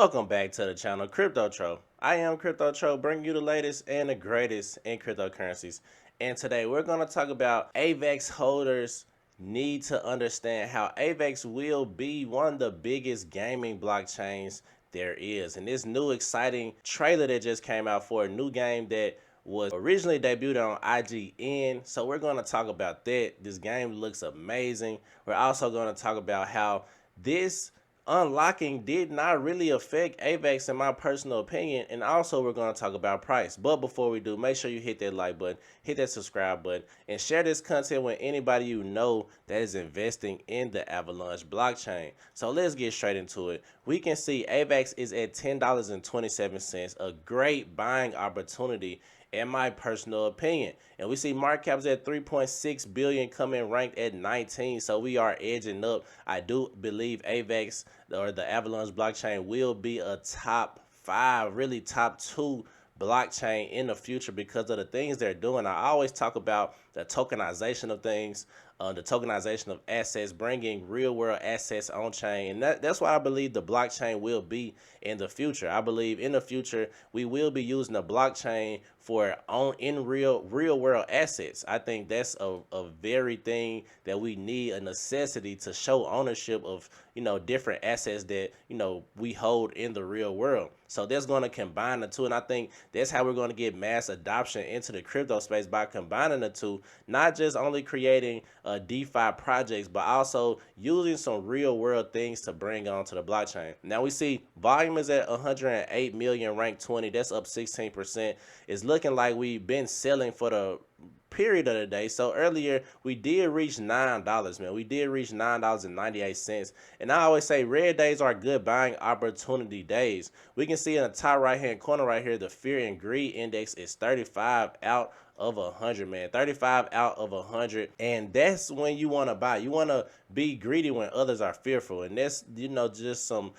Welcome back to the channel Crypto Tro. I am Crypto Tro, bringing you the latest and the greatest in cryptocurrencies. And today we're going to talk about AVAX holders need to understand how AVAX will be one of the biggest gaming blockchains there is. And this new exciting trailer that just came out for a new game that was originally debuted on IGN. So we're going to talk about that. This game looks amazing. We're also going to talk about how this unlocking did not really affect AVAX in my personal opinion, and also we're going to talk about price. But before we do, make sure you hit that like button, hit that subscribe button, and share this content with anybody you know that is investing in the Avalanche blockchain. So let's get straight into it. We can see AVAX is at $10.27, a great buying opportunity in my personal opinion. And we see market caps at 3.6 billion, coming ranked at 19. So we are edging up. I do believe AVAX or the Avalanche blockchain will be a top 5, really top 2 blockchain in the future because of the things they're doing. I always talk about the tokenization of things, the tokenization of assets, bringing real world assets on chain. And that's why I believe the blockchain will be in the future. I believe in the future we will be using the blockchain for real world assets. I think that's a very thing that we need, a necessity to show ownership of, different assets that, we hold in the real world. So that's going to combine the two. And I think that's how we're going to get mass adoption into the crypto space, by combining the two, not just only creating DeFi projects, but also using some real world things to bring onto the blockchain. Now we see volume is at 108 million, ranked 20. That's up 16%. It's looking like we've been selling for the period of the day. So earlier we did reach $9, man. We did reach $9.98. And I always say red days are good buying opportunity days. We can see in the top right hand corner right here, the fear and greed index is 35 out of 100, man. 35 out of 100. And that's when you want to buy. You want to be greedy when others are fearful. And that's, just some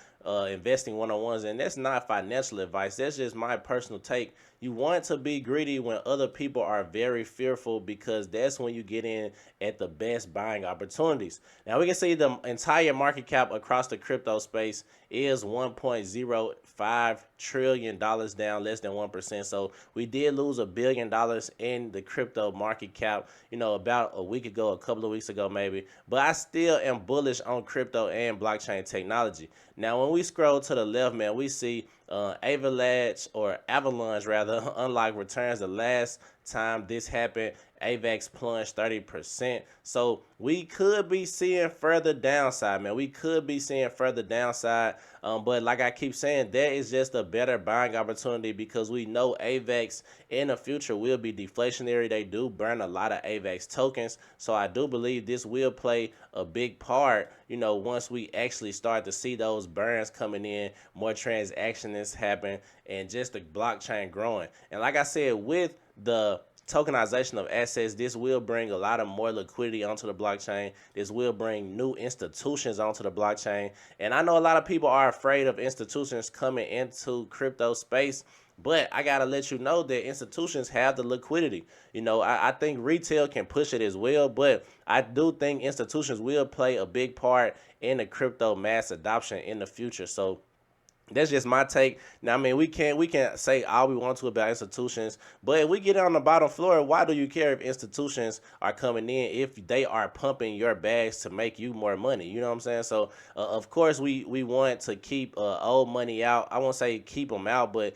investing one-on-ones. And that's not financial advice. That's just my personal take. You want to be greedy when other people are very fearful, because that's when you get in at the best buying opportunities. Now we can see the entire market cap across the crypto space is $1.05 trillion, down less than 1%. So we did lose $1 billion in the crypto market cap, about a week ago, a couple of weeks ago maybe. But I still am bullish on crypto and blockchain technology. Now when we scroll to the left, man, we see Avalanche rather, unlike returns. The last time this happened, AVAX plunged 30%. So we could be seeing further downside, man. We could be seeing further downside. But like I keep saying, that is just a better buying opportunity, because we know AVAX in the future will be deflationary. They do burn a lot of AVAX tokens. So I do believe this will play a big part, once we actually start to see those burns coming in, more transactions happen, and just the blockchain growing. And like I said, with the tokenization of assets, this will bring a lot of more liquidity onto the blockchain. This will bring new institutions onto the blockchain. And I know a lot of people are afraid of institutions coming into crypto space, but I gotta let you know that institutions have the liquidity. I think retail can push it as well, but I do think institutions will play a big part in the crypto mass adoption in the future. So that's just my take. Now, I mean, we can say all we want to about institutions, but if we get on the bottom floor, why do you care if institutions are coming in if they are pumping your bags to make you more money? You know what I'm saying? So, of course, we want to keep old money out. I won't say keep them out, but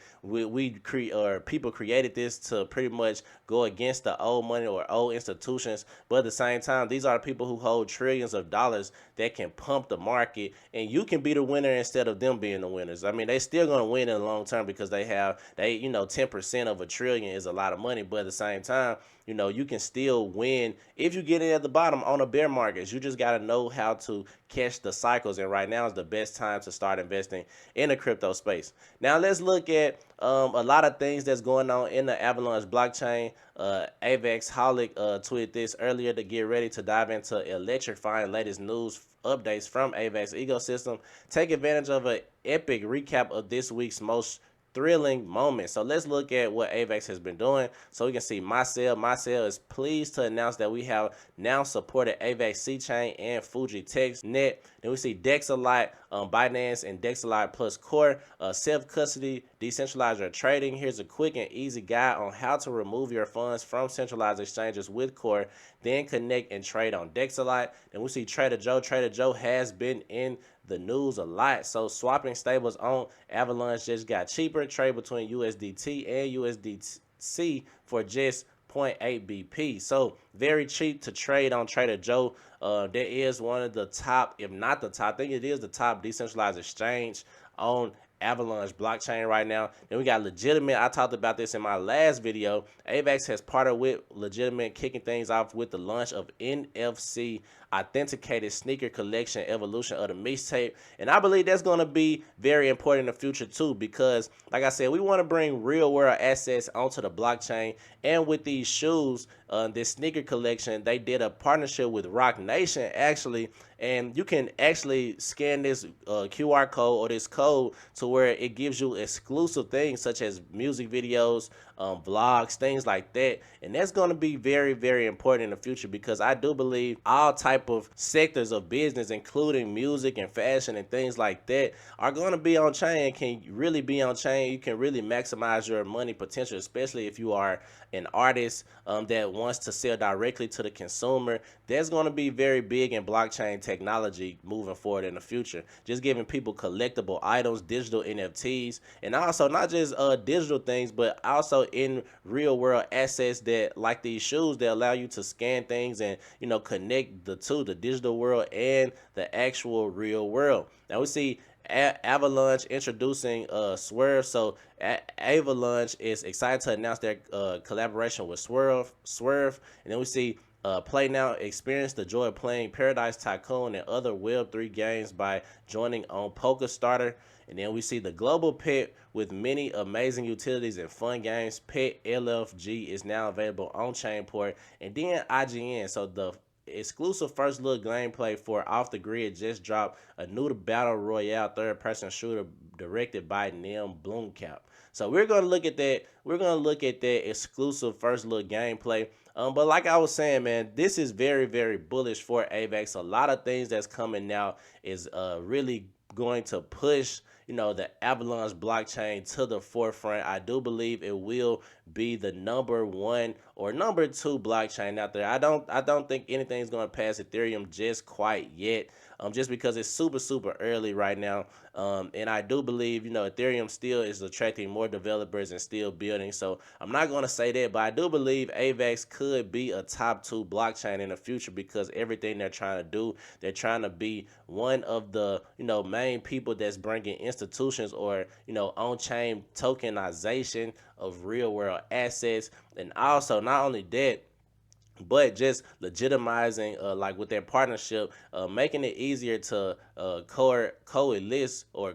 people created this to pretty much go against the old money or old institutions. But at the same time, these are people who hold trillions of dollars that can pump the market, and you can be the winner instead of them being the winners. I mean, they still going to win in the long term, because they 10% of $1 trillion is a lot of money. But at the same time, you can still win if you get in at the bottom on the bear markets. You just got to know how to catch the cycles. And right now is the best time to start investing in the crypto space. Now let's look at a lot of things that's going on in the Avalanche blockchain. Avax Holic tweeted this earlier to get ready to dive into electrifying latest news updates from Avax ecosystem. Take advantage of an epic recap of this week's most thrilling moment. So let's look at what Avax has been doing. So we can see myself. Myself is pleased to announce that we have now supported Avax C Chain and Fuji Text Net. Then we see Dexalot, Binance and Dexalot plus Core, self-custody, decentralized your trading. Here's a quick and easy guide on how to remove your funds from centralized exchanges with Core, then connect and trade on Dexalot. Then we see Trader Joe. Trader Joe has been in the news a lot. So swapping stables on Avalanche just got cheaper. Trade between USDT and USDC for just 0.8 BP. So very cheap to trade on Trader Joe. That is one of the top, if not the top, I think it is the top decentralized exchange on Avalanche blockchain right now. Then we got Legitimate. I talked about this in my last video. Avax has partnered with Legitimate, kicking things off with the launch of NFC authenticated sneaker collection evolution of the mixtape. And I believe that's going to be very important in the future too, because like I said, we want to bring real world assets onto the blockchain. And with these shoes, this sneaker collection, they did a partnership with Rock Nation actually, and you can actually scan this QR code or this code to where it gives you exclusive things such as music videos, vlogs, things like that. And that's going to be very, very important in the future, because I do believe all type of sectors of business, including music and fashion and things like that, are going to be on chain. Can really be on chain. You can really maximize your money potential, especially if you are an artist that wants to sell directly to the consumer. That's going to be very big in blockchain technology moving forward in the future. Just giving people collectible items, digital NFTs, and also not just digital things, but also in real world assets that, like these shoes, that allow you to scan things and, you know, connect the two, the digital world and the actual real world. Now we see Avalanche introducing Swerve. So Avalanche is excited to announce their collaboration with Swerve. And then we see Play Now, experience the joy of playing Paradise Tycoon and other Web3 games by joining on Poker Starter. And then we see the global pet with many amazing utilities and fun games. Pet LFG is now available on Chainport. And then IGN, so the exclusive first look gameplay for Off the Grid just dropped, a new battle royale third-person shooter directed by Neil Blomkamp. So we're gonna look at that. We're gonna look at that exclusive first look gameplay. But like I was saying, man, this is very, very bullish for Avax. A lot of things that's coming out is really going to push, you know, the Avalanche blockchain to the forefront. I do believe it will be the #1 or #2 blockchain out there. I don't think anything's going to pass Ethereum just quite yet. Just because it's super early right now. And I do believe, you know, Ethereum still is attracting more developers and still building. So I'm not going to say that, but I do believe Avax could be a top 2 blockchain in the future, because everything they're trying to do, they're trying to be one of the, you know, main people that's bringing institutions or, you know, on-chain tokenization of real world assets. And also not only that, but just legitimizing, like with their partnership, making it easier to coalesce or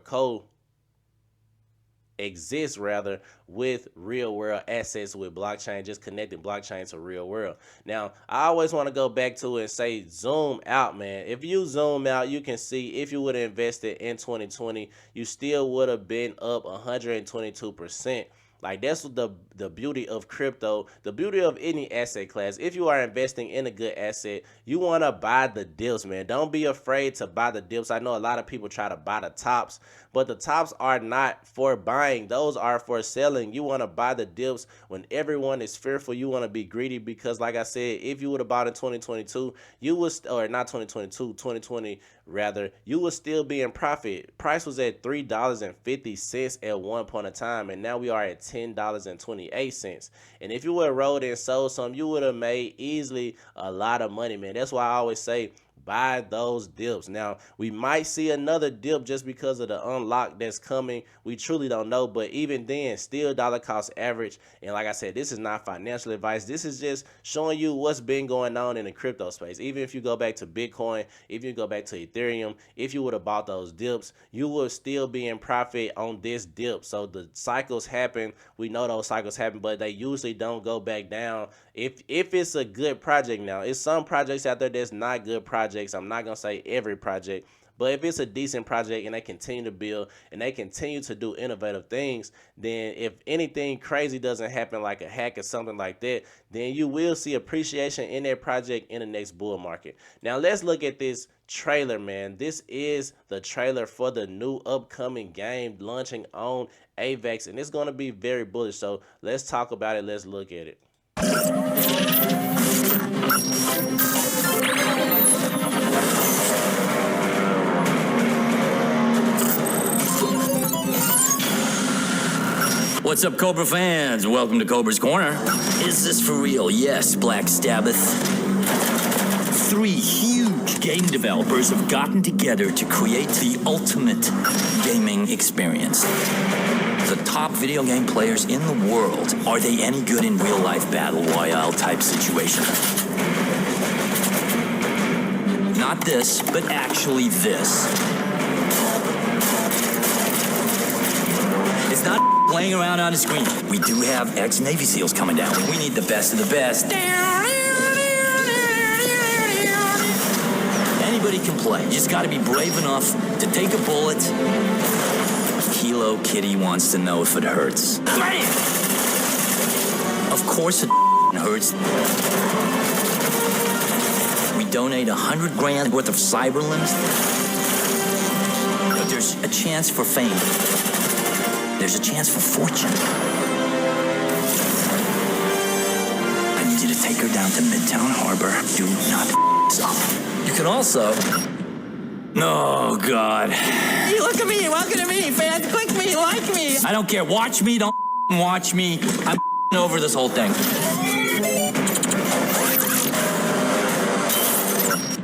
coexist rather with real world assets with blockchain, just connecting blockchain to real world. Now, I always want to go back to it and say, zoom out, man. If you zoom out, you can see if you would have invested in 2020, you still would have been up 122%. Like, that's the beauty of crypto, the beauty of any asset class. If you are investing in a good asset, you want to buy the dips, man. Don't be afraid to buy the dips. I know a lot of people try to buy the tops, but the tops are not for buying. Those are for selling. You want to buy the dips when everyone is fearful. You want to be greedy, because like I said, if you would have bought in 2022, you would, or not 2022, 2020 rather, you would still be in profit. Price was at $3.50 at one point in time, and now we are at $10.28. And if you would have rolled and sold some, you would have made easily a lot of money, man. That's why I always say, buy those dips. Now, we might see another dip just because of the unlock that's coming. We truly don't know, but even then, still dollar cost average. And like I said, this is not financial advice. This is just showing you what's been going on in the crypto space. Even if you go back to Bitcoin, if you go back to Ethereum, if you would have bought those dips, you would still be in profit on this dip. So the cycles happen. We know those cycles happen, but they usually don't go back down if it's a good project. Now, it's some projects out there that's not good projects. I'm not gonna say every project, But if it's a decent project and they continue to build and they continue to do innovative things, then if anything crazy doesn't happen like a hack or something like that, then you will see appreciation in that project in the next bull market. Now let's look at this trailer, man. This is the trailer for the new upcoming game launching on Avax, and it's going to be very bullish. So let's talk about it. Let's look at it. What's up, Cobra fans? Welcome to Cobra's Corner. Is this for real? Yes, Black Sabbath. 3 huge game developers have gotten together to create the ultimate gaming experience. The top video game players in the world. Are they any good in real-life battle royale type situation? Not this, but actually this. It's not playing around on the screen. We do have ex-Navy SEALs coming down. We need the best of the best. Anybody can play. You just got to be brave enough to take a bullet. Kilo Kitty wants to know if it hurts. Of course it hurts. We donate 100 grand worth of cyberlimbs. But there's a chance for fame. There's a chance for fortune. I need you to take her down to Midtown Harbor. Do not f*** up. You can also... Oh, God. Hey, look at me. Welcome to me, fans. Click me, like me. I don't care. Watch me. Don't watch me. I'm over this whole thing.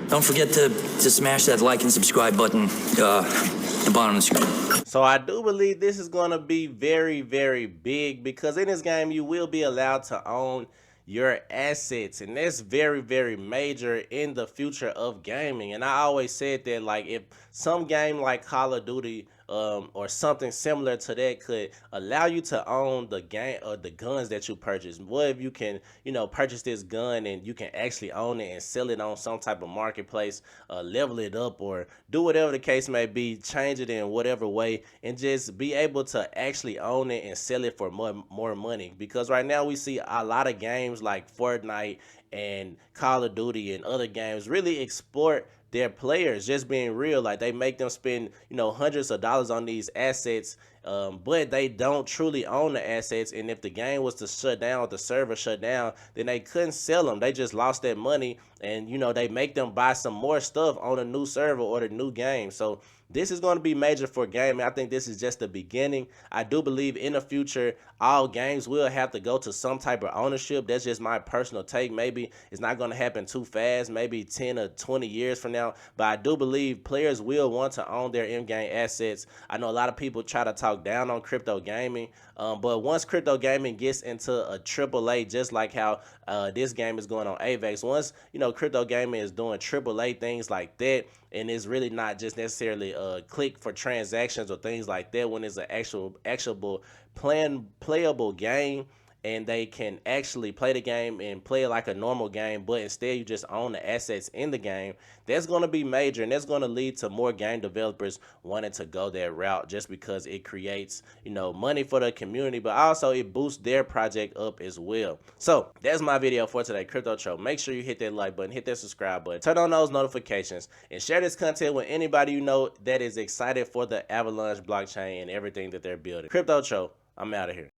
Don't forget to smash that like and subscribe button. The bottom of the screen. So I do believe this is going to be very, very big, because in this game you will be allowed to own your assets, and that's very, very major in the future of gaming. And I always said that, like, if some game like Call of Duty or something similar to that could allow you to own the game or the guns that you purchase. What if you can, you know, purchase this gun and you can actually own it and sell it on some type of marketplace, level it up, or do whatever the case may be, change it in whatever way, and just be able to actually own it and sell it for more money. Because right now we see a lot of games like Fortnite and Call of Duty and other games really exploit their players, just being real. Like, they make them spend, you know, hundreds of dollars on these assets, but they don't truly own the assets. And if the game was to shut down, or the server shut down, then they couldn't sell them. They just lost that money, and, you know, they make them buy some more stuff on a new server or the new game. So this is going to be major for gaming. I think this is just the beginning. I do believe in the future all games will have to go to some type of ownership. That's just my personal take. Maybe it's not going to happen too fast, maybe 10 or 20 years from now, but I do believe players will want to own their in-game assets. I know a lot of people try to talk down on crypto gaming, but once crypto gaming gets into a AAA, just like how this game is going on Avax, once, you know, crypto gaming is doing AAA things like that, and it's really not just necessarily a click for transactions or things like that, when it's an actual playable game, and they can actually play the game and play it like a normal game, but instead you just own the assets in the game, that's going to be major, and that's going to lead to more game developers wanting to go that route, just because it creates, you know, money for the community, but also it boosts their project up as well. So that's my video for today, Crypto Tro. Make sure you hit that like button, hit that subscribe button, turn on those notifications, and share this content with anybody you know that is excited for the Avalanche blockchain and everything that they're building. Crypto Tro, I'm out of here.